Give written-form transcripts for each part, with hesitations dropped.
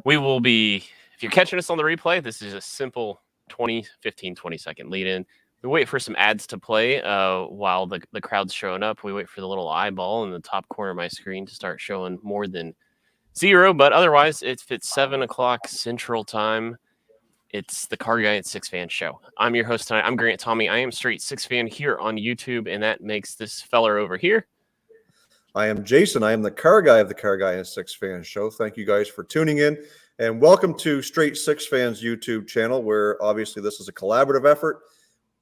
We will be, if you're catching us on the replay, this is a simple 20 second lead in. We wait for some ads to play while the crowd's showing up. We wait for the little eyeball in the top corner of my screen to start showing more than 0. But otherwise, if it's 7 o'clock Central Time, it's the Car Guy at SIXFAN show. I'm your host tonight. I'm Grant Tommy. I am straight SIXFAN here on YouTube, and that makes this feller over here. I am Jason. I am the car guy of the Car Guy and SIXFAN show. Thank you guys for tuning in, and welcome to Straight SIXFAN's YouTube channel, where obviously this is a collaborative effort.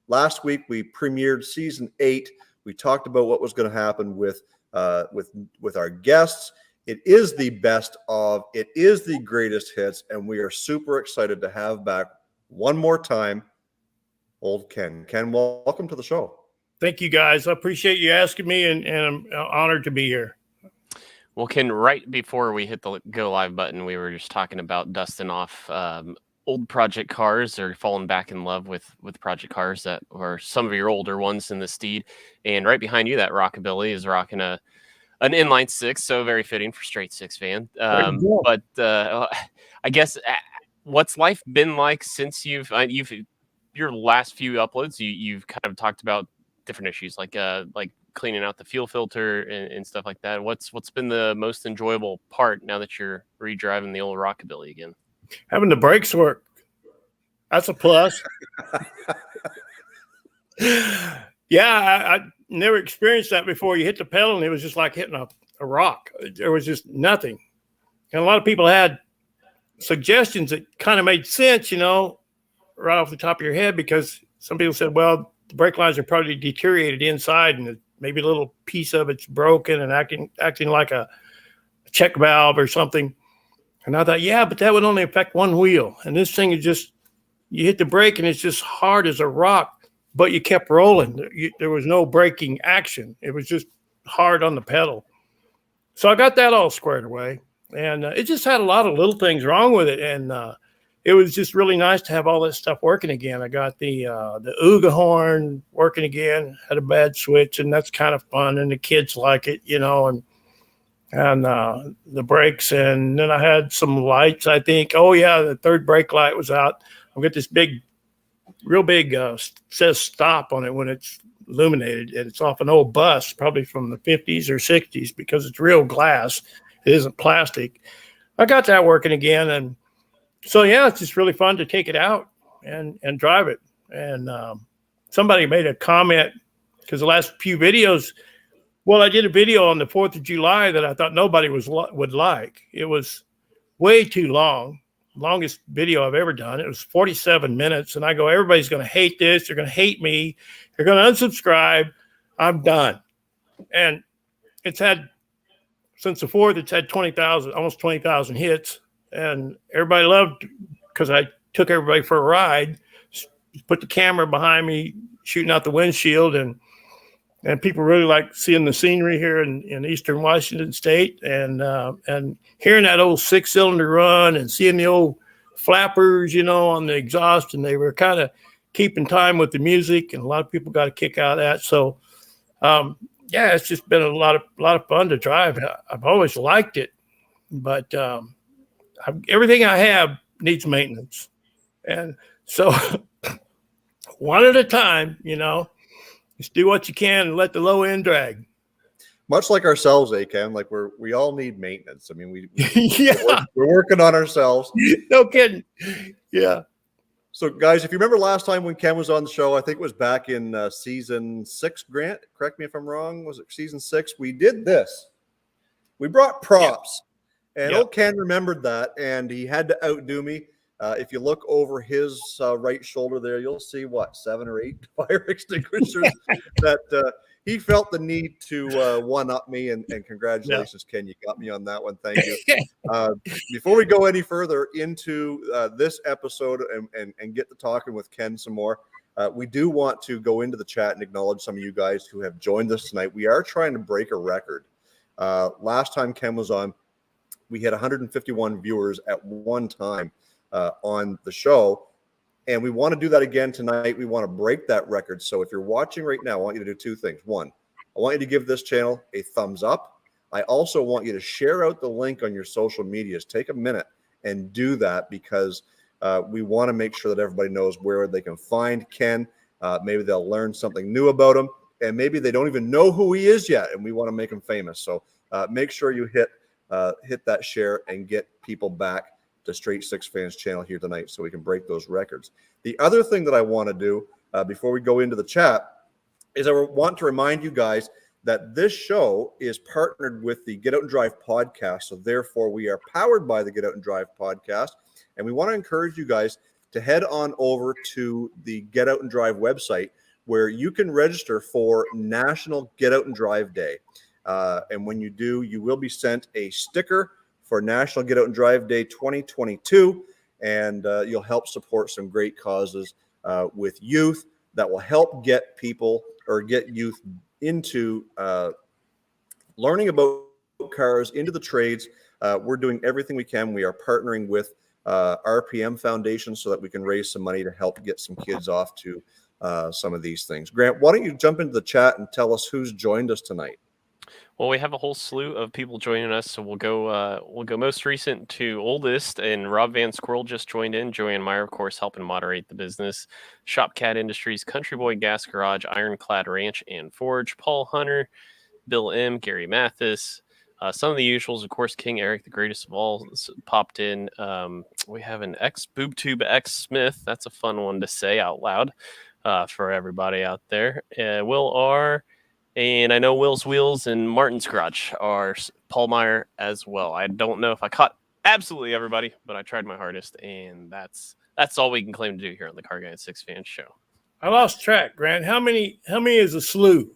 Last week we premiered season 8. We talked about what was going to happen with our guests. It is the best of. It is the greatest hits, and we are super excited to have back one more time old Ken. Ken, welcome to the show. Thank you, guys. I appreciate you asking me, and I'm honored to be here. Well, Ken, right before we hit the go live button, we were just talking about dusting off old project cars, or falling back in love with project cars that were some of your older ones in the Steed. And right behind you, that Rockabilly is rocking an inline 6, so very fitting for straight SIXFAN. But I guess what's life been like since you've your last few uploads? You've kind of talked about different issues like cleaning out the fuel filter and stuff like that. What's been the most enjoyable part now that you're redriving the old Rockabilly again? Having the brakes work. That's a plus. Yeah, I never experienced that before. You hit the pedal and it was just like hitting a rock. There was just nothing. And a lot of people had suggestions that kind of made sense, right off the top of your head, because some people said, well, the brake lines are probably deteriorated inside and maybe a little piece of it's broken and acting like a check valve or something. And I thought, yeah, but that would only affect one wheel. And this thing is just, you hit the brake and it's just hard as a rock, but you kept rolling. There was no braking action. It was just hard on the pedal. So I got that all squared away. And it just had a lot of little things wrong with it. And it was just really nice to have all that stuff working again. I got the Ooga horn working again, had a bad switch, and that's kind of fun. And the kids like it, and the brakes. And then I had some lights, I think. Oh, yeah, the third brake light was out. I've got this real big, says stop on it when it's illuminated. And it's off an old bus, probably from the 50s or 60s, because it's real glass. It isn't plastic. I got that working again. And so, yeah, it's just really fun to take it out and drive it. And somebody made a comment, because the last few videos, well, I did a video on the 4th of July that I thought nobody would like. It was way too long, longest video I've ever done. It was 47 minutes. And I go, everybody's going to hate this. They're going to hate me. They're going to unsubscribe. I'm done. And it's had, since the 4th, it's had almost 20,000 hits. And everybody loved, because I took everybody for a ride, put the camera behind me, shooting out the windshield, and people really like seeing the scenery here in eastern Washington State, and hearing that old 6-cylinder run and seeing the old flappers, on the exhaust, and they were kind of keeping time with the music, and a lot of people got a kick out of that. So, yeah, it's just been a lot of fun to drive. I've always liked it, but everything I have needs maintenance. And so one at a time, just do what you can and let the low end drag. Much like ourselves, Ken, like we all need maintenance. I mean, yeah, we're working on ourselves. No kidding. Yeah. So guys, if you remember last time when Ken was on the show, I think it was back in season 6, Grant, correct me if I'm wrong. Was it season 6? We did this. We brought props. Yeah. And old Ken remembered that, and he had to outdo me. If you look over his right shoulder there, you'll see 7 or 8 fire extinguishers that he felt the need to one-up me. And congratulations, Ken, you got me on that one. Thank you. Before we go any further into this episode and get to talking with Ken some more, we do want to go into the chat and acknowledge some of you guys who have joined us tonight. We are trying to break a record. Last time Ken was on, we had 151 viewers at one time on the show, and we want to do that again tonight. We want to break that record. So if you're watching right now, I want you to do 2 things. 1, I want you to give this channel a thumbs up. I also want you to share out the link on your social medias. Take a minute and do that, because we want to make sure that everybody knows where they can find Ken. Maybe they'll learn something new about him, and maybe they don't even know who he is yet, and we want to make him famous. So make sure you hit that share and get people back to Straight Six Fans channel here tonight so we can break those records. The other thing that I want to do before we go into the chat is I want to remind you guys that this show is partnered with the Get Out and Drive podcast. So therefore, we are powered by the Get Out and Drive podcast. And we want to encourage you guys to head on over to the Get Out and Drive website, where you can register for National Get Out and Drive Day. And when you do, you will be sent a sticker for National Get Out and Drive Day 2022. And you'll help support some great causes with youth that will help get people or get youth into learning about cars, into the trades. We're doing everything we can. We are partnering with RPM Foundation so that we can raise some money to help get some kids off to some of these things. Grant, why don't you jump into the chat and tell us who's joined us tonight? Well, we have a whole slew of people joining us, so we'll go most recent to oldest, and Rob Van Squirrel just joined in. Joanne Meyer, of course, helping moderate the business. Shopcat Industries, Country Boy Gas Garage, Ironclad Ranch and Forge, Paul Hunter, Bill M, Gary Mathis. Some of the usuals, of course, King Eric, the greatest of all, popped in. We have an BoobTube X Smith. That's a fun one to say out loud for everybody out there. Will R. And I know Will's Wheels and Martin's Garage are Paul Meyer as well. I don't know if I caught absolutely everybody, but I tried my hardest, and that's all we can claim to do here on the Car Guy and Six Fans show. I lost track, Grant. How many is a slew?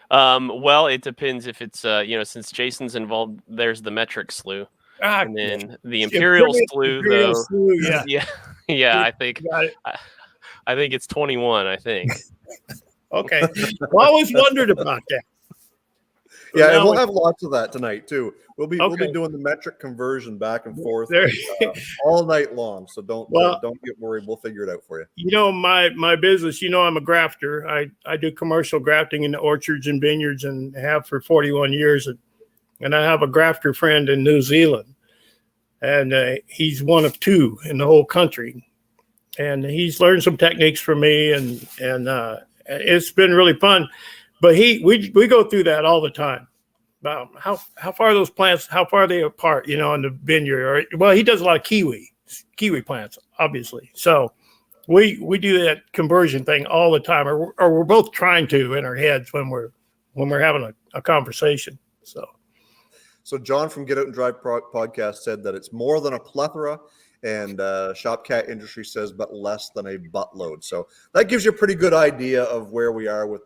Well, it depends if it's since Jason's involved, there's the metric slew. And then the Imperial slew, though. Yeah. Yeah, I think it's 21, I think. Okay. Well, I always wondered about that. Yeah, and we'll have lots of that tonight too. We'll be doing the metric conversion back and forth all night long. So don't get worried. We'll figure it out for you. You know, my business, I'm a grafter. I do commercial grafting in the orchards and vineyards and have for 41 years. And I have a grafter friend in New Zealand, and he's one of two in the whole country. And he's learned some techniques from me, and it's been really fun. But we go through that all the time about how far those plants, how far they apart, in the vineyard. Well, he does a lot of kiwi plants, obviously. So we do that conversion thing all the time, or we're both trying to in our heads when we're having a conversation. So John from Get Out and Drive podcast said that it's more than a plethora. And Shopcat Industry says, but less than a buttload. So that gives you a pretty good idea of where we are with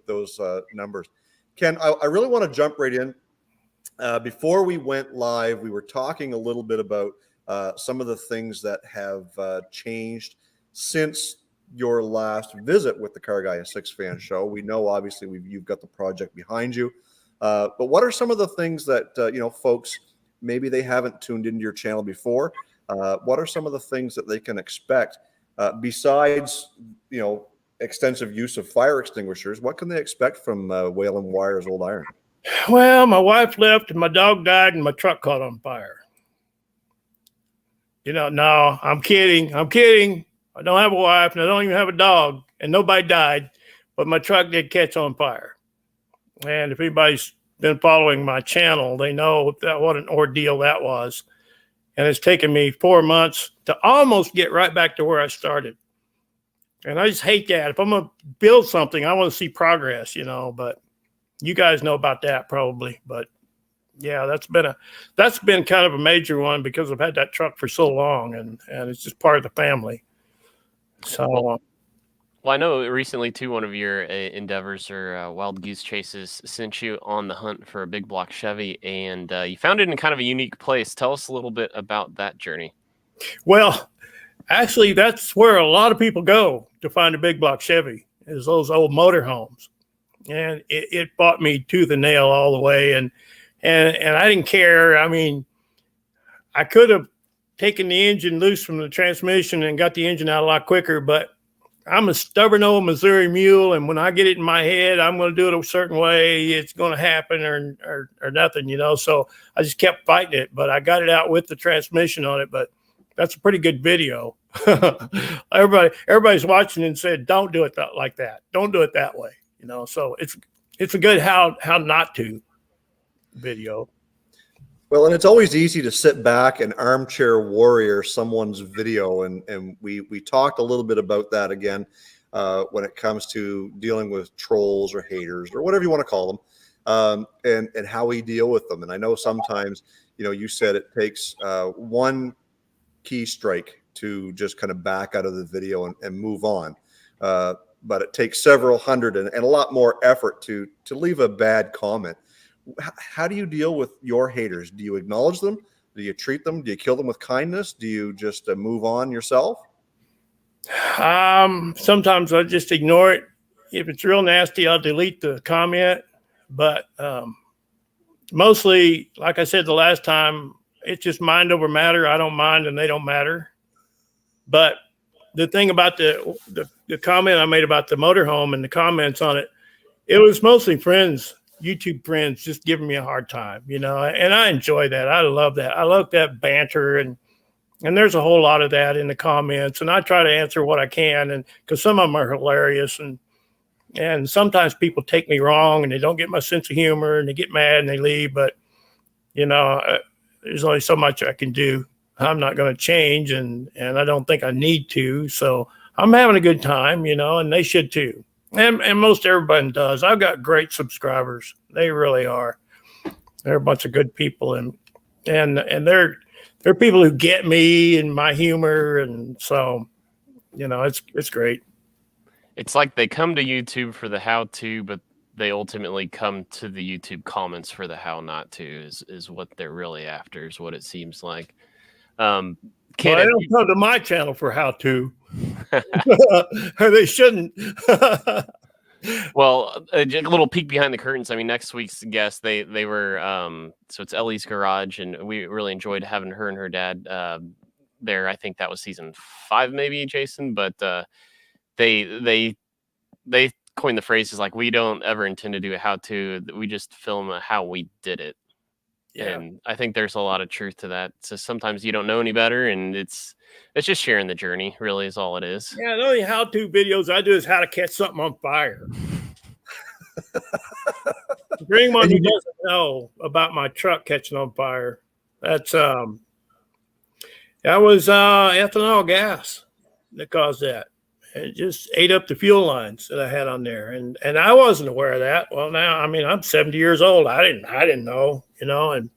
those numbers. Ken, I really want to jump right in. Before we went live, we were talking a little bit about some of the things that have changed since your last visit with the Car Guy and Six Fan show. We know, obviously, you've got the project behind you. But what are some of the things that, folks, maybe they haven't tuned into your channel before? What are some of the things that they can expect besides, extensive use of fire extinguishers? What can they expect from Waylon Wire's Old Iron? Well, my wife left and my dog died and my truck caught on fire. No, I'm kidding. I don't have a wife and I don't even have a dog and nobody died, but my truck did catch on fire. And if anybody's been following my channel, they know what an ordeal that was. And it's taken me 4 months to almost get right back to where I started. And I just hate that. If I'm going to build something, I want to see progress, but you guys know about that probably. But yeah, that's been kind of a major one because I've had that truck for so long and it's just part of the family. So, well, I know recently too, one of your endeavors or wild goose chases sent you on the hunt for a big block Chevy, and you found it in kind of a unique place. Tell us a little bit about that journey. Well, actually, that's where a lot of people go to find a big block Chevy, is those old motorhomes. And it bought me tooth and nail all the way. And I didn't care. I mean, I could have taken the engine loose from the transmission and got the engine out a lot quicker, but I'm a stubborn old Missouri mule, and when I get it in my head, I'm going to do it a certain way. It's going to happen or nothing, you know. So I just kept fighting it, but I got it out with the transmission on it. But that's a pretty good video. Everybody's watching and said, "Don't do it like that. Don't do it that way," you know. So it's a good how not to video. Well, and it's always easy to sit back and armchair warrior someone's video, and we talked a little bit about that again when it comes to dealing with trolls or haters or whatever you want to call them, and how we deal with them. And I know sometimes, you know, you said it takes one key strike to just kind of back out of the video and move on, but it takes several hundred and a lot more effort to leave a bad comment. How do you deal with your haters? Do you acknowledge them? Do you treat them? Do you kill them with kindness? Do you just move on yourself? Sometimes I just ignore it. If it's real nasty, I'll delete the comment. But mostly, like I said the last time, it's just mind over matter. I don't mind and they don't matter. But the thing about the comment I made about the motorhome and the comments on it, it was mostly friends. YouTube friends just giving me a hard time, you know, and I enjoy that. I love that. I love that banter, and there's a whole lot of that in the comments, and I try to answer what I can, and because some of them are hilarious, and sometimes people take me wrong and they don't get my sense of humor and they get mad and they leave. But you know, there's only so much I can do. I'm not going to change, and I don't think I need to. So I'm having a good time, you know, and they should too. And most everybody does. I've got great subscribers. They really are. They're a bunch of good people, and they're people who get me and my humor, and so, you know, it's great. It's like they come to YouTube for the how-to, but they ultimately come to the YouTube comments for the how not to. Is what they're really after. Is what it seems like. Well, they don't come to my channel for how to. They shouldn't. Well, a little peek behind the curtains. I mean, next week's guest, they were so it's Ellie's Garage, and we really enjoyed having her and her dad there. I think that was season 5, maybe, Jason. But they coined the phrases like, we don't ever intend to do a how to. We just film how we did it. Yeah. And I think there's a lot of truth to that. So sometimes you don't know any better, and it's just sharing the journey, really, is all it is. Yeah, the only how-to videos I do is how to catch something on fire. For anyone who doesn't know about my truck catching on fire, that was ethanol gas that caused that. It just ate up the fuel lines that I had on there, and I wasn't aware of that. Well, now, I mean, I'm 70 years old. I didn't know, you know, and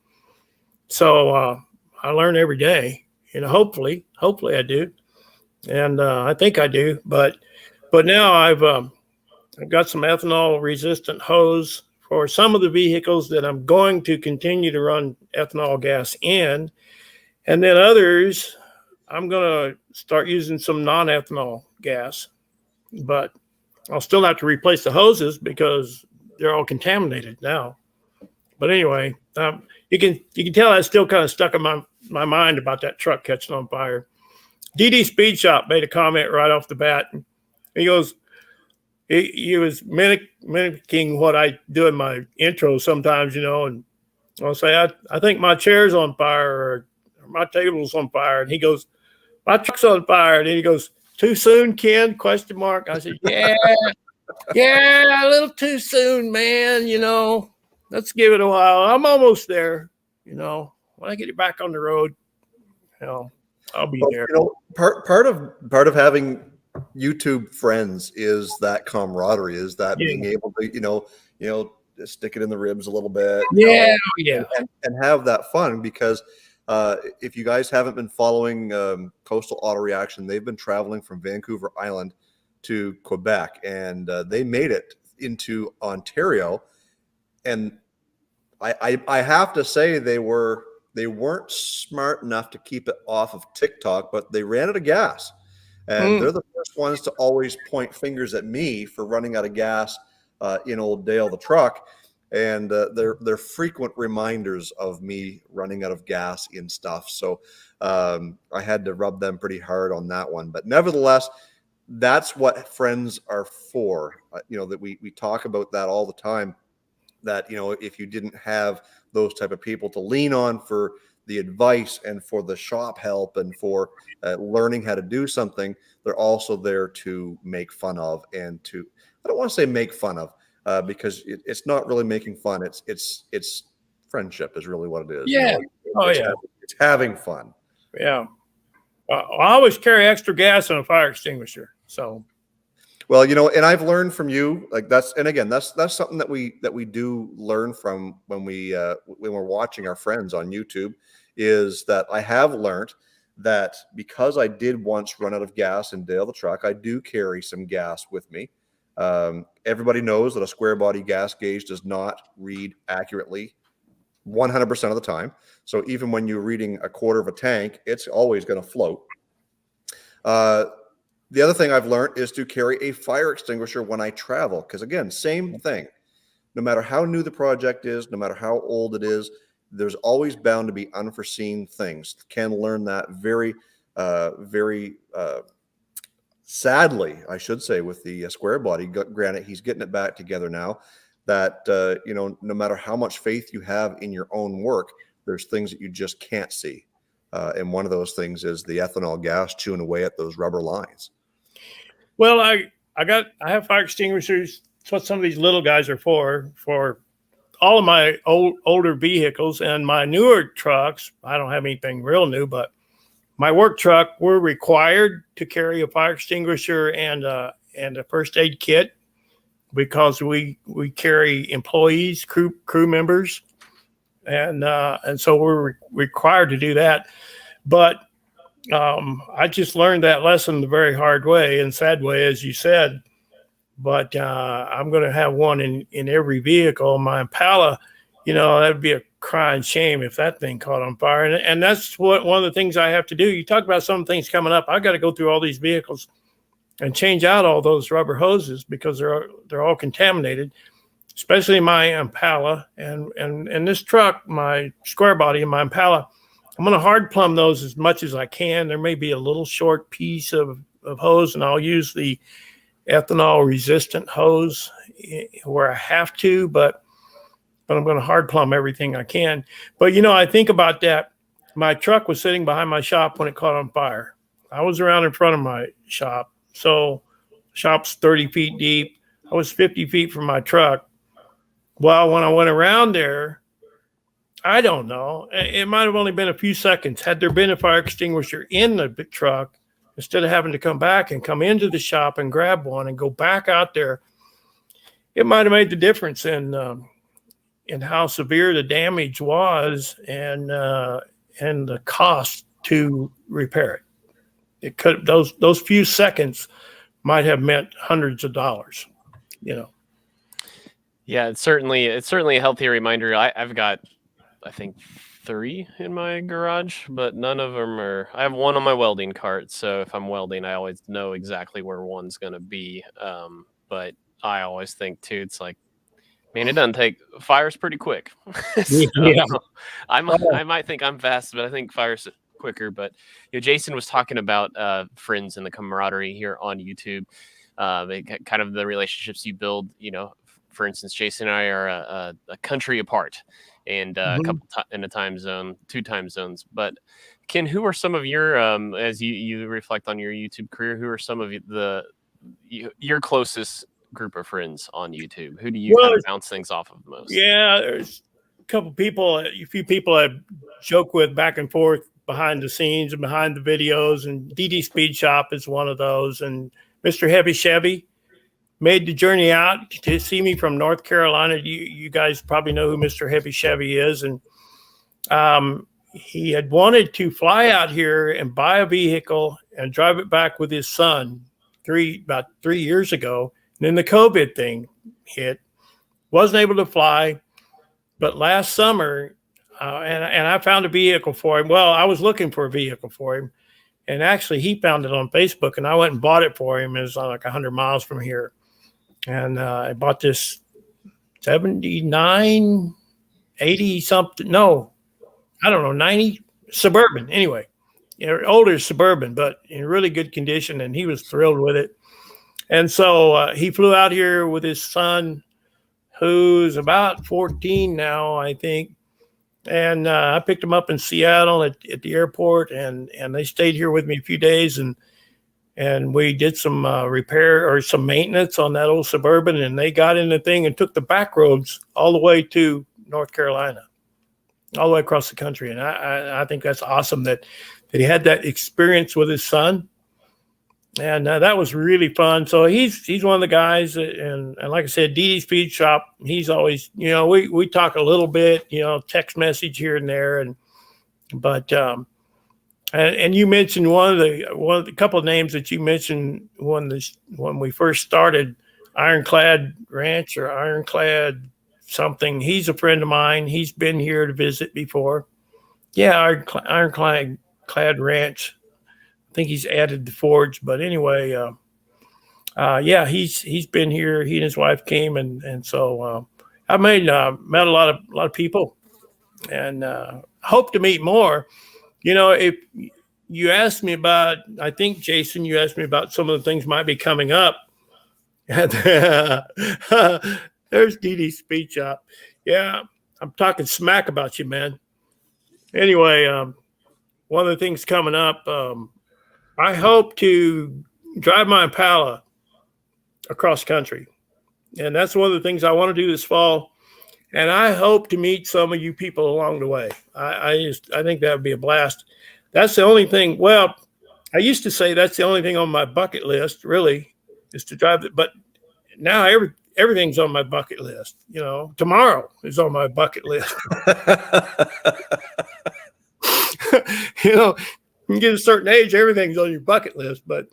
so I learn every day. You know, hopefully I do, and I think I do. But now I've got some ethanol resistant hose for some of the vehicles that I'm going to continue to run ethanol gas in, and then others I'm going to start using some non-ethanol gas, but I'll still have to replace the hoses because they're all contaminated now. But anyway, you can tell I still kind of stuck in my mind about that truck catching on fire. DD Speed Shop made a comment right off the bat. He goes, he was mimicking what I do in my intro sometimes, you know, and I'll say, I think my chair's on fire or my table's on fire. And he goes, my truck's on fire. And then he goes, too soon, Ken? ? I said, yeah, a little too soon, man. You know, let's give it a while. I'm almost there. You know, when I get it back on the road, you know, I'll be there. You know, part of having YouTube friends is that camaraderie, is that being able to, you know, stick it in the ribs a little bit. Yeah, and have that fun, because if you guys haven't been following Coastal Auto Reaction, they've been traveling from Vancouver Island to Quebec, and they made it into Ontario. And I have to say they weren't smart enough to keep it off of TikTok, but they ran out of gas. And they're the first ones to always point fingers at me for running out of gas in Old Dale, the truck. And they're frequent reminders of me running out of gas in stuff. So I had to rub them pretty hard on that one. But nevertheless, that's what friends are for. That we talk about that all the time, that, if you didn't have those type of people to lean on for the advice and for the shop help and for learning how to do something, they're also there to make fun of and to, I don't want to say make fun of, because it's not really making fun. It's friendship is really what it is. Yeah. It's having fun. Yeah. I always carry extra gas and a fire extinguisher. So, well, and I've learned from you, like that's something that we do learn from when we're watching our friends on YouTube, is that I have learned that because I did once run out of gas in Dale the truck, I do carry some gas with me. Everybody knows that a square body gas gauge does not read accurately 100% of the time. So even when you're reading a quarter of a tank, it's always going to float. The other thing I've learned is to carry a fire extinguisher when I travel. Because again, same thing. No matter how new the project is, no matter how old it is, there's always bound to be unforeseen things. Ken learned that very sadly, I should say, with the square body. Granted, he's getting it back together now. That, no matter how much faith you have in your own work, there's things that you just can't see. And one of those things is the ethanol gas chewing away at those rubber lines. Well, I have fire extinguishers. That's what some of these little guys are for all of my older vehicles and my newer trucks. I don't have anything real new, but my work truck, we're required to carry a fire extinguisher and a first aid kit, because we carry employees, crew members, and so we're required to do that. But I just learned that lesson the very hard way and sad way, as you said. But I'm going to have one in every vehicle. My Impala, that'd be a crying shame if that thing caught on fire. And that's one of the things I have to do. You talk about some things coming up. I got to go through all these vehicles and change out all those rubber hoses, because they're all contaminated, especially my Impala and this truck, my square body and my Impala. I'm going to hard plumb those as much as I can. There may be a little short piece of hose, and I'll use the ethanol resistant hose where I have to, but I'm going to hard plumb everything I can. But, I think about that. My truck was sitting behind my shop when it caught on fire. I was around in front of my shop. So shop's 30 feet deep. I was 50 feet from my truck. Well, when I went around there, I don't know. It might have only been a few seconds. Had there been a fire extinguisher in the truck, instead of having to come back and come into the shop and grab one and go back out there, it might have made the difference in how severe the damage was and the cost to repair it. It could, those few seconds might have meant hundreds of dollars. Yeah, it's certainly a healthy reminder. I've got, I think, 3 in my garage, but none of them are. I have one on my welding cart, so if I'm welding, I always know exactly where one's going to be. But I always think too, it's like, man, it doesn't take fire's pretty quick. So, Yeah. I might think I'm fast, but I think fire's quicker. But Jason was talking about friends and the camaraderie here on YouTube. Kind of the relationships you build. For instance, Jason and I are a country apart, and a couple in a time zone, 2 time zones. But Ken, who are some of your as you reflect on your YouTube career, who are some of your closest group of friends on YouTube? Who do you kind of bounce things off of most? Yeah, there's a few people I joke with back and forth behind the scenes and behind the videos, and DD Speed Shop is one of those, and Mr. Heavy Chevy made the journey out to see me from North Carolina. You guys probably know who Mr. Heavy Chevy is. And he had wanted to fly out here and buy a vehicle and drive it back with his son about 3 years ago. And then the COVID thing hit. Wasn't able to fly. But last summer, and I found a vehicle for him. Well, I was looking for a vehicle for him. And actually, he found it on Facebook, and I went and bought it for him. It was like 100 miles from here. And I bought this 79, 80 something. No, I don't know, 90 Suburban. Anyway, older Suburban, but in really good condition. And he was thrilled with it. And so he flew out here with his son, who's about 14 now, I think. And I picked him up in Seattle at the airport, and they stayed here with me a few days, and we did some repair or some maintenance on that old Suburban, and they got in the thing and took the back roads all the way to North Carolina, all the way across the country. And I think that's awesome that he had that experience with his son. And that was really fun. So he's one of the guys that, and like I said, Dee Dee's Speed Shop, he's always, we talk a little bit, text message here and there. But you mentioned one of the couple of names that you mentioned when we first started, Ironclad Ranch or Ironclad something. He's a friend of mine. He's been here to visit before. Yeah, Ironclad Ranch. I think he's added the forge, but anyway, yeah, he's been here. He and his wife came, and so I met a lot of people, and hope to meet more. If you asked me about, I think Jason, you asked me about some of the things might be coming up. There's Dee Dee's Speed Shop. Yeah, I'm talking smack about you, man. Anyway, one of the things coming up. I hope to drive my Impala across country. And that's one of the things I want to do this fall. And I hope to meet some of you people along the way. I think that would be a blast. That's the only thing. Well, I used to say that's the only thing on my bucket list, really, is to drive it. But now everything's on my bucket list. Tomorrow is on my bucket list. You get a certain age, everything's on your bucket list. But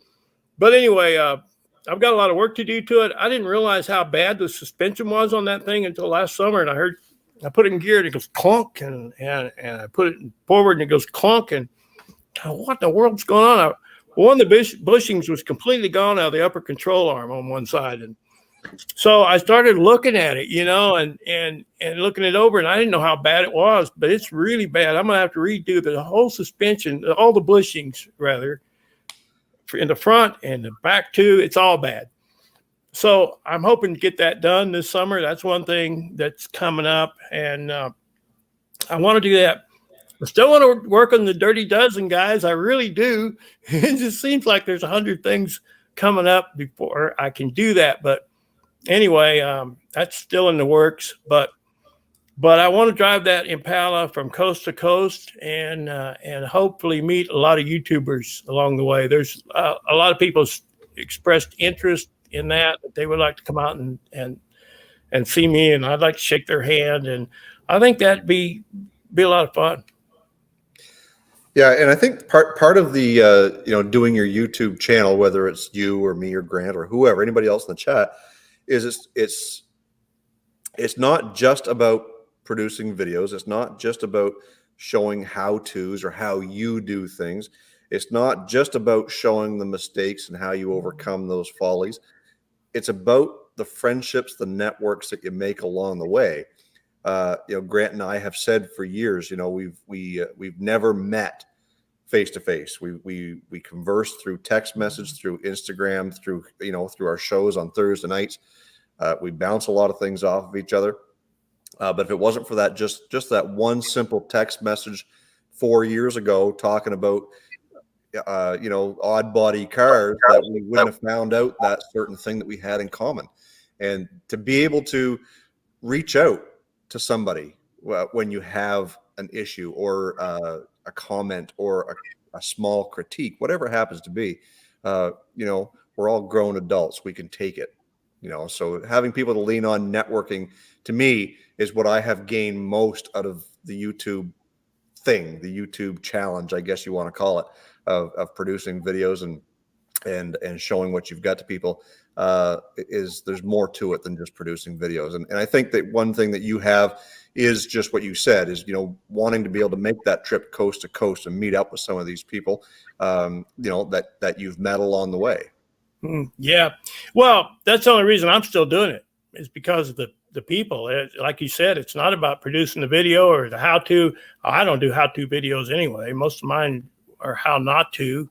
anyway, I've got a lot of work to do to it. I didn't realize how bad the suspension was on that thing until last summer. And I put it in gear and it goes clunk, and I put it forward and it goes clunk. And what in the world's going on? One of the bushings was completely gone out of the upper control arm on one side. And so I started looking at it, and looking it over, and I didn't know how bad it was, but it's really bad. I'm going to have to redo the whole suspension, all the bushings, rather, in the front and the back too. It's all bad. So I'm hoping to get that done this summer. That's one thing that's coming up, and I want to do that. I still want to work on the Dirty Dozen, guys. I really do. It just seems like there's 100 things coming up before I can do that, but anyway, that's still in the works, but I want to drive that Impala from coast to coast and hopefully meet a lot of YouTubers along the way. There's a lot of people expressed interest in that they would like to come out and see me, and I'd like to shake their hand, and I think that'd be a lot of fun. Yeah, and I think part of the doing your YouTube channel, whether it's you or me or Grant or whoever, anybody else in the chat, is it's not just about producing videos. It's not just about showing how-tos or how you do things. It's not just about showing the mistakes and how you overcome those follies. It's about the friendships, the networks that you make along the way. Grant and I have said for years, we've never met face to face. We converse through text message, through Instagram, through our shows on Thursday nights. We bounce a lot of things off of each other. But if it wasn't for that, just that one simple text message 4 years ago talking about odd body cars, that we wouldn't have found out that certain thing that we had in common. And to be able to reach out to somebody when you have an issue or a comment or a small critique, whatever it happens to be, we're all grown adults. We can take it. So having people to lean on, networking, to me, is what I have gained most out of the YouTube thing, the YouTube challenge, I guess you want to call it, of producing videos and showing what you've got to people. Is there's more to it than just producing videos. And I think that one thing that you have is just what you said, is, wanting to be able to make that trip coast to coast and meet up with some of these people, that you've met along the way. Yeah. Well, that's the only reason I'm still doing it, is because of the people. Like you said, it's not about producing the video or the how-to. I don't do how-to videos anyway. Most of mine are how not to.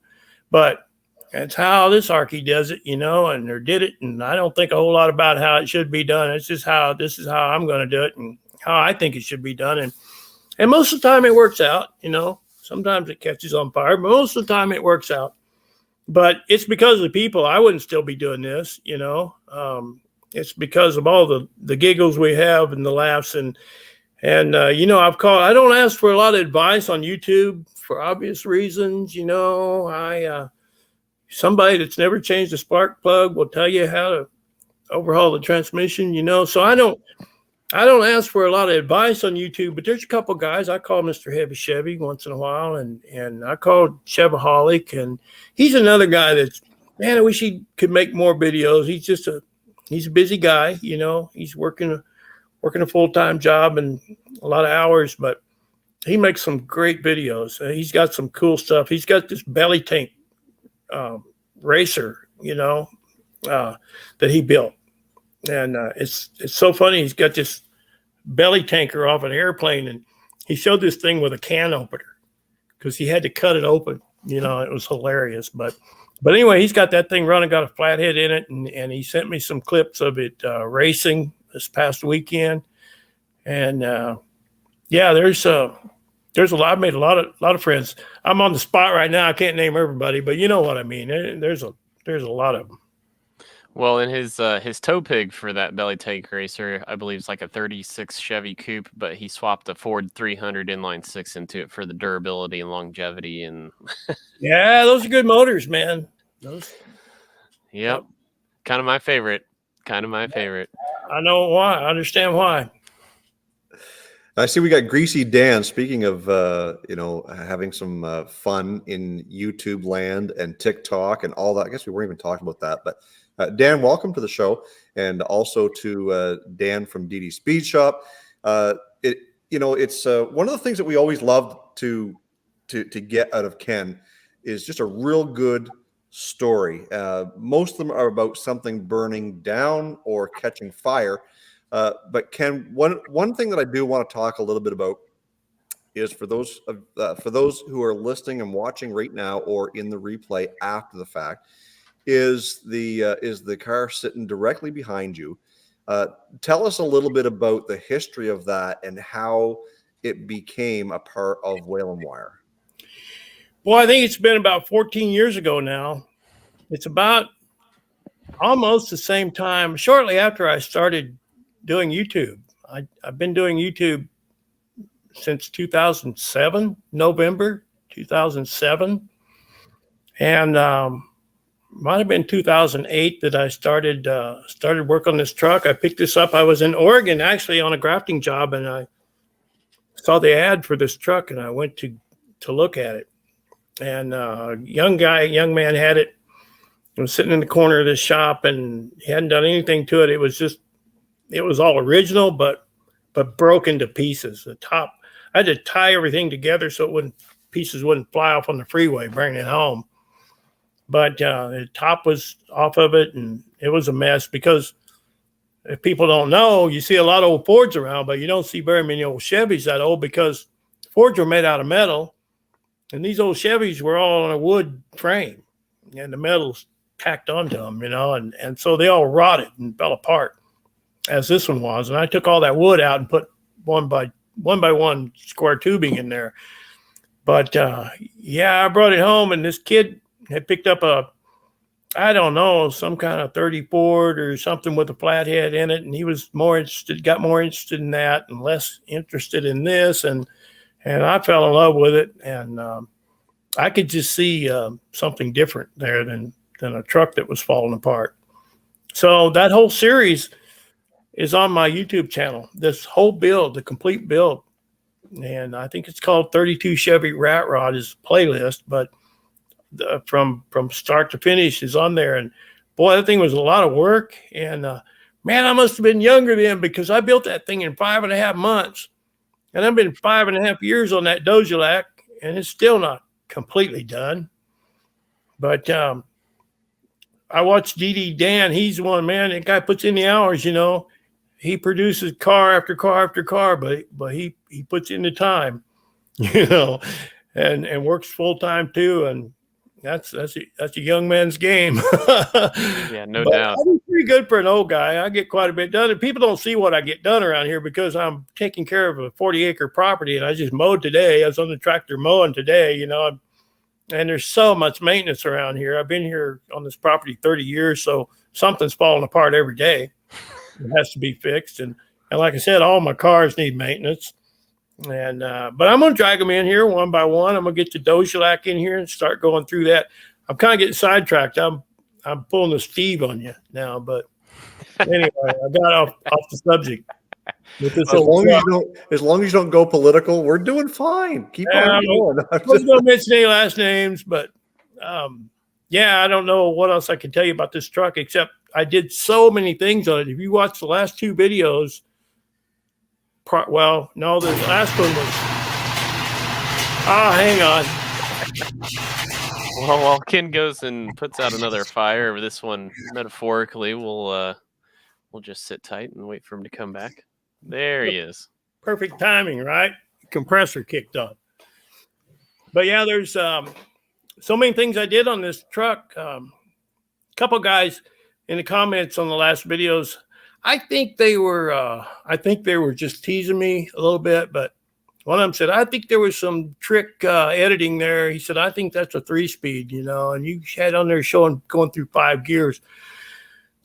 But That's how this Arky does it, or did it. And I don't think a whole lot about how it should be done. It's just this is how I'm going to do it and how I think it should be done. And most of the time it works out, Sometimes it catches on fire, but most of the time it works out. But it's because of the people. I wouldn't still be doing this, It's because of all the giggles we have and the laughs and I don't ask for a lot of advice on YouTube for obvious reasons. Somebody that's never changed a spark plug will tell you how to overhaul the transmission, So I don't ask for a lot of advice on YouTube, but there's a couple guys. I call Mr. Heavy Chevy once in a while, and I call Chevaholic, and he's another guy that's, man, I wish he could make more videos. He's a busy guy, He's working a full-time job and a lot of hours, but he makes some great videos. He's got some cool stuff. He's got this belly tank racer, that he built. And it's so funny. He's got this belly tanker off an airplane, and he showed this thing with a can opener because he had to cut it open. It was hilarious. But anyway, he's got that thing running, got a flathead in it, and he sent me some clips of it racing this past weekend. And there's a lot. I've made a lot of friends. I'm on the spot right now. I can't name everybody, but you know what I mean. There's a lot of them. Well, and his tow pig for that belly tank racer, I believe, is like a 36 Chevy coupe, but he swapped a Ford 300 inline six into it for the durability and longevity. And yeah, those are good motors, man. Yep. Kind of my favorite. I know why. I understand why. I see we got Greasy Dan. Speaking of, having some fun in YouTube land and TikTok and all that. I guess we weren't even talking about that, but Dan, welcome to the show, and also to Dan from DD Speed Shop. It's one of the things that we always love to get out of Ken is just a real good story. Most of them are about something burning down or catching fire. But Ken, one thing that I do want to talk a little bit about is for those who are listening and watching right now or in the replay after the fact, is the car sitting directly behind you. Tell us a little bit about the history of that and how it became a part of Waylon Wire. Well, I think it's been about 14 years ago now. It's about almost the same time, shortly after I started doing YouTube. I've been doing YouTube since 2007, November 2007. And might have been 2008 that I started work on this truck. I picked this up. I was in Oregon actually on a grafting job, and I saw the ad for this truck, and I went to look at it. And young man had it. He was sitting in the corner of this shop, and he hadn't done anything to it. It was all original, but broken to pieces. The top, I had to tie everything together so pieces wouldn't fly off on the freeway, bringing it home. But the top was off of it, and it was a mess because if people don't know, you see a lot of old Fords around, but you don't see very many old Chevys that old because Fords were made out of metal, and these old Chevys were all on a wood frame, and the metal's tacked onto them, and so they all rotted and fell apart, as this one was. And I took all that wood out and put one by one square tubing in there. But I brought it home, and this kid had picked up some kind of 30 Ford or something with a flathead in it. And he was got more interested in that and less interested in this. And I fell in love with it. And I could just see something different there than a truck that was falling apart. So that whole series is on my YouTube channel. This whole build, the complete build. And I think it's called 32 Chevy Rat Rod is a playlist, but from start to finish is on there. And boy, that thing was a lot of work. And man, I must have been younger then because I built that thing in 5.5 months. And I've been 5.5 years on that Dojelac, and it's still not completely done. But I watched DD Dan. He's one, man, that guy puts in the hours, He produces car after car after car, but he puts in the time, and works full time too. That's a young man's game. Yeah, no But doubt. I do pretty good for an old guy. I get quite a bit done, and people don't see what I get done around here because I'm taking care of a 40-acre property, and I just mowed today. I was on the tractor mowing today, and there's so much maintenance around here. I've been here on this property 30 years, so something's falling apart every day. It has to be fixed, and like I said, all my cars need maintenance. And but I'm gonna drag them in here one by one. I'm gonna get the Dojelac in here and start going through that. I'm kind of getting sidetracked. I'm pulling the Steve on you now, but anyway, I got off the subject. With this As long as you don't go political, we're doing fine. Keep on going. I wasn't gonna mention any last names, but yeah, I don't know what else I can tell you about this truck except I did so many things on it. If you watch the last two videos. Well, no, the last one was. Hang on. Well, while Ken goes and puts out another fire, this one metaphorically, we'll just sit tight and wait for him to come back. There he is. Perfect timing, right? Compressor kicked on. But yeah, there's so many things I did on this truck. A couple guys in the comments on the last videos. I think they were just teasing me a little bit, but one of them said, I think there was some trick editing there. He said, I think that's a 3-speed, and you had on there going through 5 gears.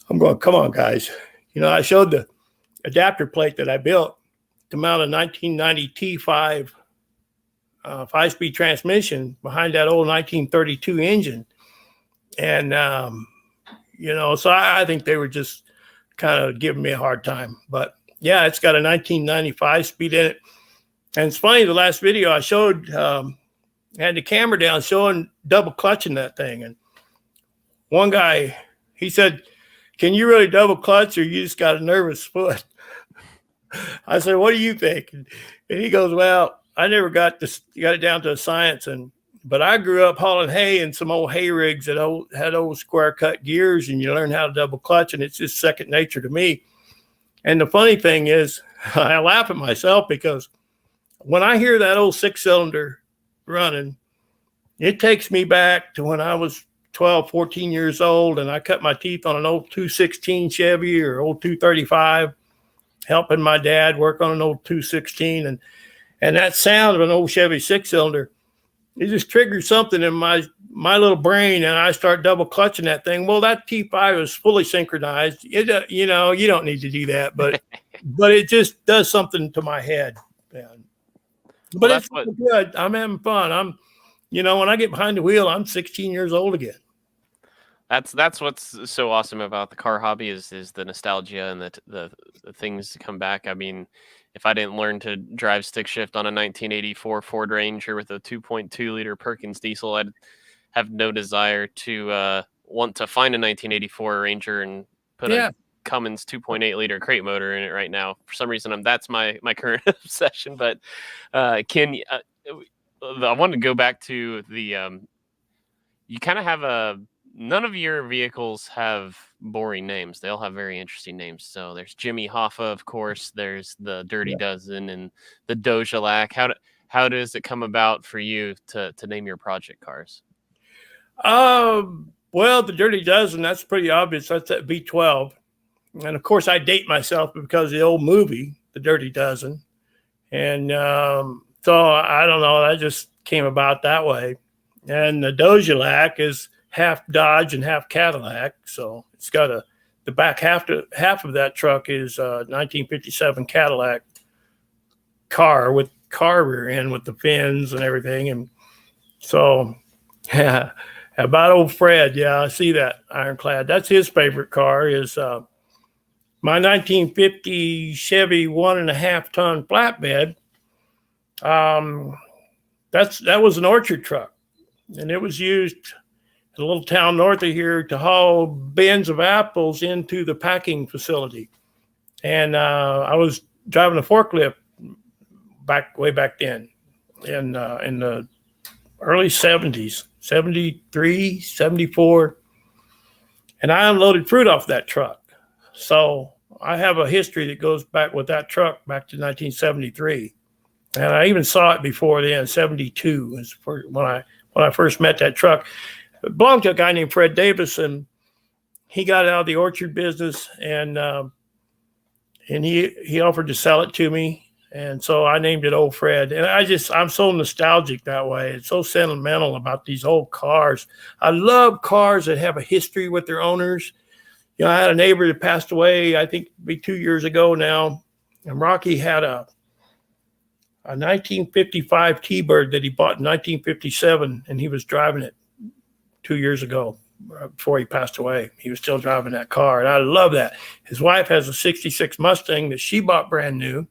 I'm going, come on, guys. I showed the adapter plate that I built to mount a 1990 T5 5-speed transmission behind that old 1932 engine. And, so I think they were just kind of giving me a hard time, but yeah, it's got a 1995 speed in it. And it's funny, the last video I showed, had the camera down showing double clutching that thing. And one guy, he said, can you really double clutch or you just got a nervous foot? I said, what do you think? And he goes, well, I never got it down to a science. But I grew up hauling hay in some old hay rigs that had old square cut gears, and you learn how to double clutch, and it's just second nature to me. And the funny thing is, I laugh at myself because when I hear that old 6-cylinder running, it takes me back to when I was 12, 14 years old, and I cut my teeth on an old 216 Chevy or old 235, helping my dad work on an old 216, and that sound of an old Chevy 6-cylinder. It just triggers something in my little brain, and I start double clutching that thing. Well, that T5 is fully synchronized. You don't need to do that, but it just does something to my head. But it's good. I'm having fun. When I get behind the wheel, I'm 16 years old again. That's what's so awesome about the car hobby is the nostalgia and the things to come back. I mean, if I didn't learn to drive stick shift on a 1984 Ford Ranger with a 2.2 liter Perkins diesel, I'd have no desire to want to find a 1984 Ranger and put a Cummins 2.8 liter crate motor in it right now. For some reason, that's my current obsession. But Ken, I wanted to go back to the you kind of have none of your vehicles have boring names. They all have very interesting names. So there's Jimmy Hoffa, of course. There's the Dirty Dozen and the Dojelac. How does it come about for you to name your project cars? Well, the Dirty Dozen, that's pretty obvious. That's that V12. And of course, I date myself because of the old movie, The Dirty Dozen. And so I don't know. That just came about that way. And the Dojelac is half Dodge and half Cadillac. So it's got the back half of that truck is a 1957 Cadillac car with car rear end with the fins and everything. And so, yeah, about old Fred. Yeah, I see that ironclad. That's his favorite car is my 1950 Chevy 1.5 ton flatbed. That was an orchard truck, and it was used in a little town north of here to haul bins of apples into the packing facility. And I was driving a forklift way back then in the early 70s, 73, 74. And I unloaded fruit off that truck. So I have a history that goes back with that truck back to 1973. And I even saw it before then, 72 is when I first met that truck. It belonged to a guy named Fred Davis, and he got out of the orchard business, and he offered to sell it to me. And so I named it Old Fred. And I'm so nostalgic that way. It's so sentimental about these old cars. I love cars that have a history with their owners. You know, I had a neighbor that passed away, I think maybe 2 years ago now. And Rocky had a 1955 T-Bird that he bought in 1957, and he was driving it 2 years ago before he passed away. He was still driving that car, and I love that. His wife has a 66 Mustang that she bought brand new.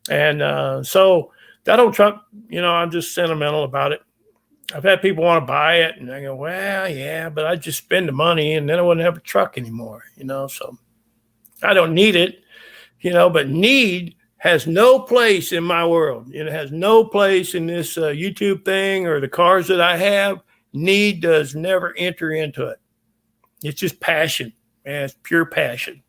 And so that old truck, you know, I'm just sentimental about it. I've had people want to buy it, and I go, well, yeah, but I just spend the money, and then I wouldn't have a truck anymore, you know. So I don't need it, you know, but need has no place in my world. It has no place in this YouTube thing or the cars that I have. Need does never enter into it. It's just passion, man. It's pure passion.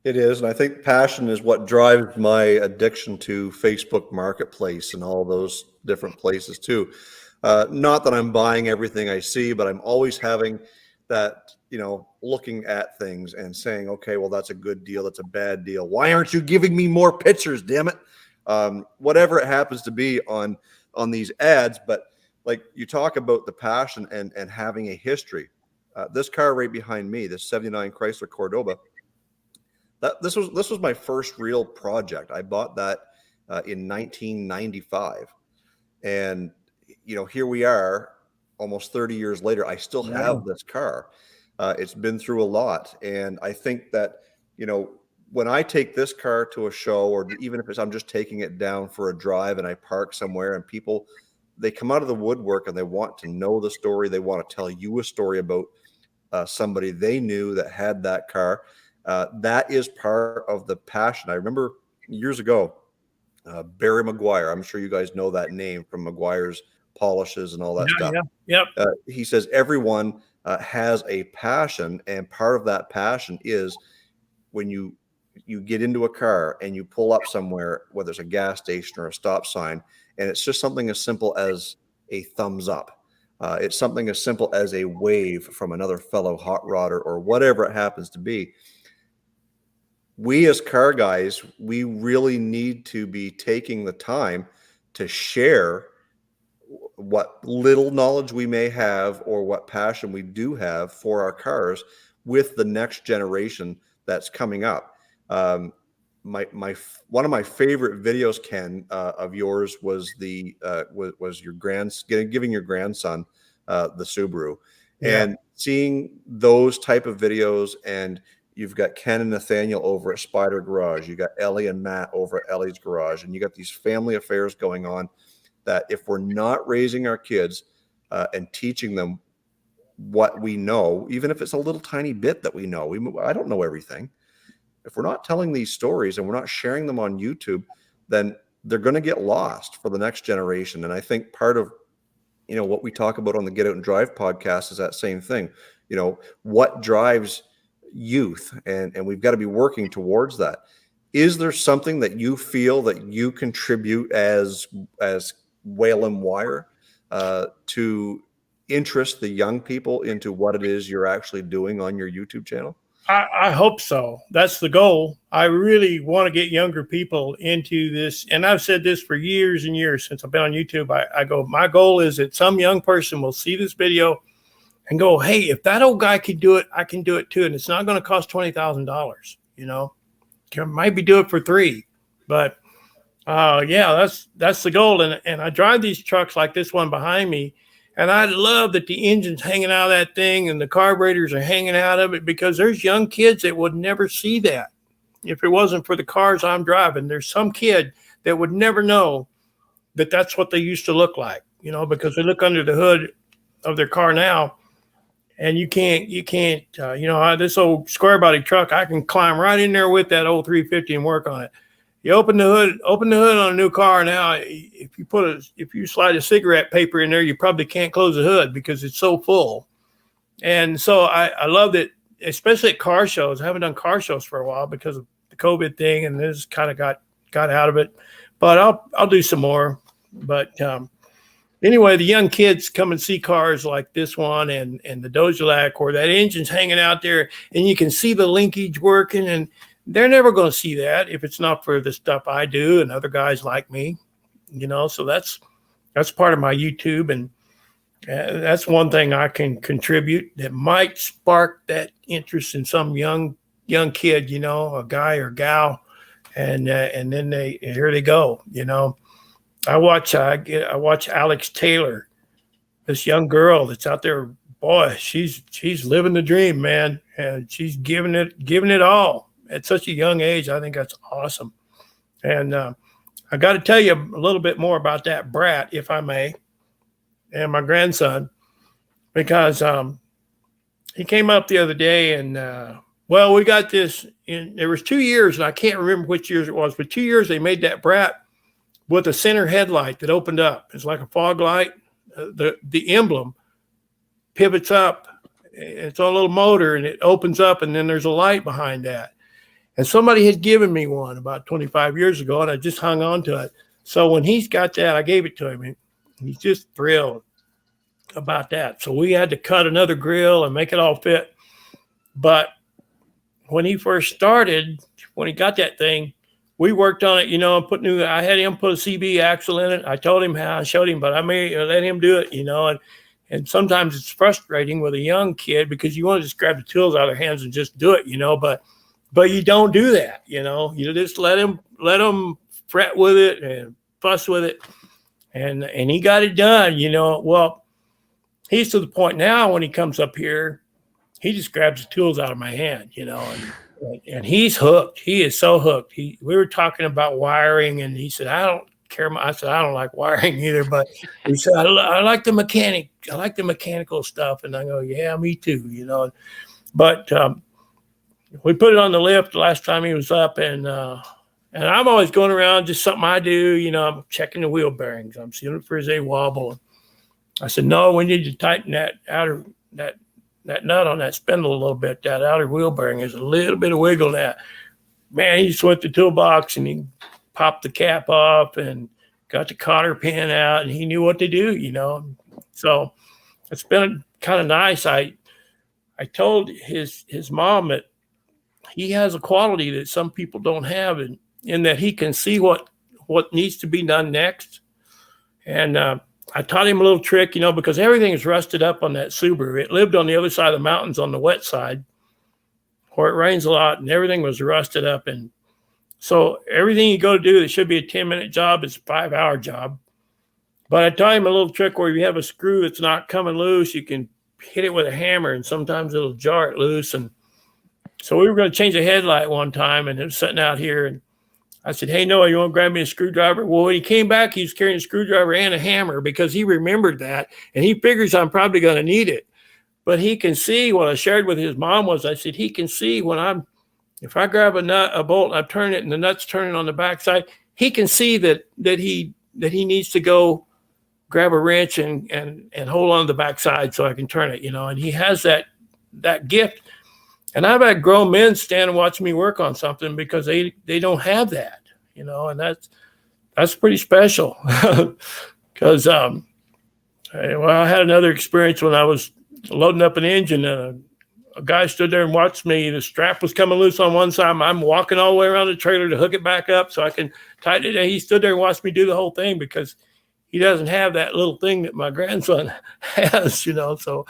It is, and I think passion is what drives my addiction to Facebook Marketplace and all those different places too. Not that I'm buying everything I see, but I'm always having that, you know, looking at things and saying, okay, well, that's a good deal, that's a bad deal. Why aren't you giving me more pictures, damn it? Whatever it happens to be on these ads, but like you talk about the passion and having a history. This car right behind me, this 79 Chrysler Cordoba, this was my first real project. I bought that in 1995, and you know, here we are, almost 30 years later. I still have this car. It's been through a lot, and I think that, you know, when I take this car to a show, or even if I'm just taking it down for a drive, and I park somewhere, and people, they come out of the woodwork and they want to know the story. They want to tell you a story about somebody they knew that had that car. That is part of the passion. I remember years ago, Barry Maguire, I'm sure you guys know that name from Maguire's polishes and all that stuff. Yeah, yep. He says everyone has a passion, and part of that passion is when you get into a car and you pull up somewhere, whether it's a gas station or a stop sign, and it's just something as simple as a thumbs up. It's something as simple as a wave from another fellow hot rodder or whatever it happens to be. We as car guys, we really need to be taking the time to share what little knowledge we may have or what passion we do have for our cars with the next generation that's coming up. One of my favorite videos, Ken, of yours was was your giving your grandson the Subaru, and seeing those type of videos. And you've got Ken and Nathaniel over at Spider Garage. You got Ellie and Matt over at Ellie's Garage, and you got these family affairs going on. That if we're not raising our kids and teaching them what we know, even if it's a little tiny bit that we know, I don't know everything. If we're not telling these stories and we're not sharing them on YouTube, then they're going to get lost for the next generation. And I think part of, you know, what we talk about on the Get Out and Drive podcast is that same thing. You know, what drives youth, and we've got to be working towards that. Is there something that you feel that you contribute as Waylon Wire to interest the young people into what it is you're actually doing on your YouTube channel? I hope so. That's the goal. I really want to get younger people into this. And I've said this for years and years since I've been on YouTube. I go, my goal is that some young person will see this video and go, hey, if that old guy can do it, I can do it too. And it's not going to cost $20,000, you know, can maybe do it for $3,000, but yeah, that's the goal. And I drive these trucks like this one behind me, and I love that the engine's hanging out of that thing and the carburetors are hanging out of it, because there's young kids that would never see that if it wasn't for the cars I'm driving. There's some kid that would never know that that's what they used to look like, you know, because they look under the hood of their car now, and you can't, you know, this old square body truck, I can climb right in there with that old 350 and work on it. You open the hood on a new car now. If you slide a cigarette paper in there, you probably can't close the hood because it's so full. And so I love that, especially at car shows. I haven't done car shows for a while because of the COVID thing, and this kind of got out of it. But I'll do some more. But anyway, the young kids come and see cars like this one and the Dojelac, or that engine's hanging out there, and you can see the linkage working, and they're never going to see that if it's not for the stuff I do and other guys like me, So that's part of my YouTube, and that's one thing I can contribute that might spark that interest in some young kid, a guy or gal, and then here they go, I watch Alex Taylor, this young girl that's out there. Boy, she's living the dream, man, and she's giving it all at such a young age. I think that's awesome. And I got to tell you a little bit more about that brat, if I may, and my grandson, because he came up the other day, and we got this. There was 2 years, and I can't remember which years it was, but 2 years they made that brat with a center headlight that opened up. It's like a fog light. The emblem pivots up. It's on a little motor, and it opens up, and then there's a light behind that. And somebody had given me one about 25 years ago, and I just hung on to it. So when he's got that, I gave it to him, and he's just thrilled about that. So we had to cut another grill and make it all fit. But when he first started, when he got that thing, we worked on it, I had him put a CB axle in it. I told him how, I showed him, but I may let him do it, and sometimes it's frustrating with a young kid because you want to just grab the tools out of their hands and just do it, but you don't do that, you just let him fret with it and fuss with it. And he got it done, well, he's to the point now when he comes up here, he just grabs the tools out of my hand, and he's hooked. He is so hooked. We were talking about wiring, and he said, I don't care. I said, I don't like wiring either, but he said, I like the mechanic. I like the mechanical stuff. And I go, yeah, me too, But we put it on the lift the last time he was up, and I'm always going around, just something I do, I'm checking the wheel bearings. I'm seeing if there's a wobble. I said, no, we need to tighten that nut on that spindle a little bit. That outer wheel bearing is a little bit of wiggle in that. Man, he just went to the toolbox and he popped the cap off and got the cotter pin out, and he knew what to do, So it's been kind of nice. I told his mom that he has a quality that some people don't have, in that he can see what needs to be done next. And I taught him a little trick, because everything is rusted up on that Subaru. It lived on the other side of the mountains on the wet side where it rains a lot, and everything was rusted up. And so everything you go to do that should be a 10-minute job is a 5-hour job. But I taught him a little trick where if you have a screw that's not coming loose, you can hit it with a hammer, and sometimes it'll jar it loose. And so we were going to change a headlight one time, and it was sitting out here, and I said, hey, Noah, you want to grab me a screwdriver? Well, when he came back, he was carrying a screwdriver and a hammer because he remembered that, and he figures I'm probably going to need it. But he can see, what I shared with his mom was, I said, he can see if I grab a bolt, I turn it, and the nut's turning on the backside, he can see that he needs to go grab a wrench and hold on to the backside so I can turn it, and he has that gift. And I've had grown men stand and watch me work on something because they don't have that, and that's pretty special. Because I had another experience when I was loading up an engine, and a guy stood there and watched me. The strap was coming loose on one side. I'm walking all the way around the trailer to hook it back up so I can tighten it. And he stood there and watched me do the whole thing because he doesn't have that little thing that my grandson has, So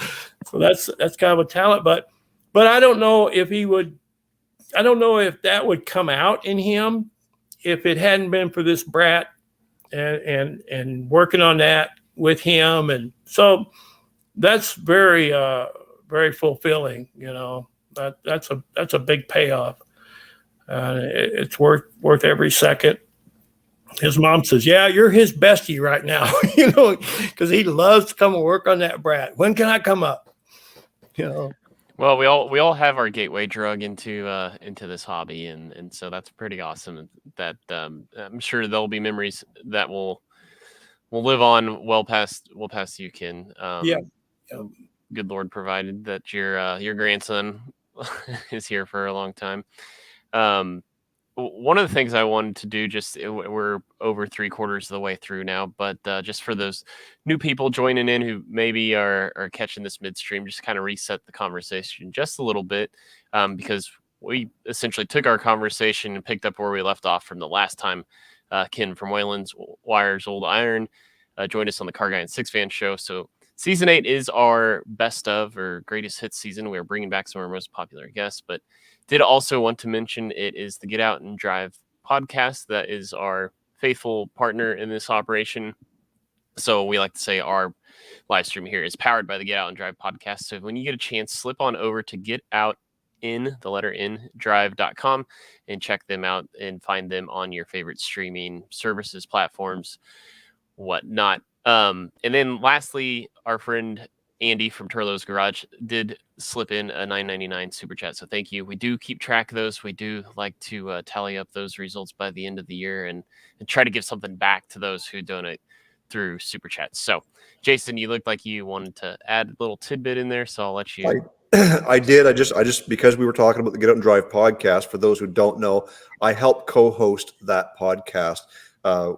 that's kind of a talent, But I don't know if I don't know if that would come out in him if it hadn't been for this brat and working on that with him. And so that's very, very fulfilling, that's a big payoff. It's worth every second. His mom says, yeah, you're his bestie right now, because he loves to come and work on that brat. When can I come up? Well, we all have our gateway drug into this hobby, and so that's pretty awesome. That I'm sure there'll be memories that will live on well past you, Ken. Yeah. Good Lord provided that your grandson is here for a long time. one of the things I wanted to do, we're over 3/4 of the way through now, but just for those new people joining in who maybe are catching this midstream, just kind of reset the conversation just a little bit, because we essentially took our conversation and picked up where we left off from the last time. Ken from Waylon Wire's Old Iron joined us on the CARRGUY and SIXFAN show. So season 8 is our best of or greatest hits season. We are bringing back some of our most popular guests, but did also want to mention it is the Get Out and Drive podcast that is our faithful partner in this operation. So we like to say our live stream here is powered by the Get Out and Drive podcast. So when you get a chance, slip on over to drive.com and check them out and find them on your favorite streaming services, platforms, whatnot. And then lastly, our friend Andy from Turlo's Garage did slip in a $9.99 super chat. So thank you. We do keep track of those. We do like to tally up those results by the end of the year and try to give something back to those who donate through super chats. So Jason, you looked like you wanted to add a little tidbit in there. So I'll let you. I did. I just, because we were talking about the Get Out and Drive podcast, for those who don't know, I help co-host that podcast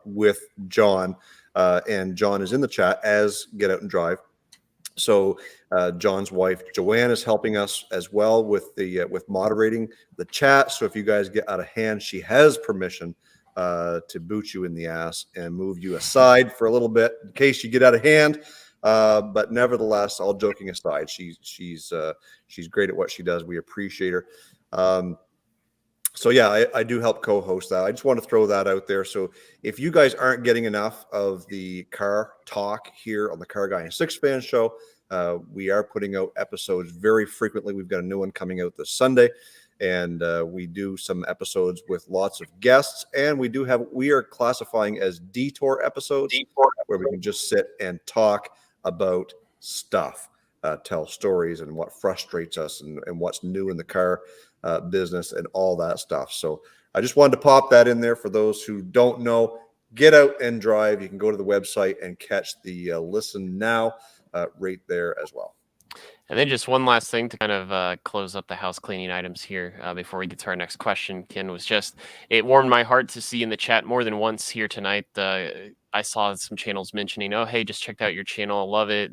with John, and John is in the chat as Get Out and Drive. So John's wife Joanne is helping us as well with with moderating the chat. So if you guys get out of hand, she has permission to boot you in the ass and move you aside for a little bit in case you get out of hand. But nevertheless, all joking aside, she's great at what she does. We appreciate her. So yeah, I do help co-host that. I just want to throw that out there. So if you guys aren't getting enough of the car talk here on the CARRGUY and SIXFAN show, we are putting out episodes very frequently. We've got a new one coming out this Sunday, and we do some episodes with lots of guests. And we are classifying as detour episodes, where we can just sit and talk about stuff, tell stories and what frustrates us and what's new in the car business and all that stuff. So I just wanted to pop that in there for those who don't know. Get Out and Drive. You can go to the website and catch the listen now right there as well. And then just one last thing to kind of close up the house cleaning items here before we get to our next question, Ken, was just, it warmed my heart to see in the chat more than once here tonight. I saw some channels mentioning, oh, hey, just checked out your channel. I love it.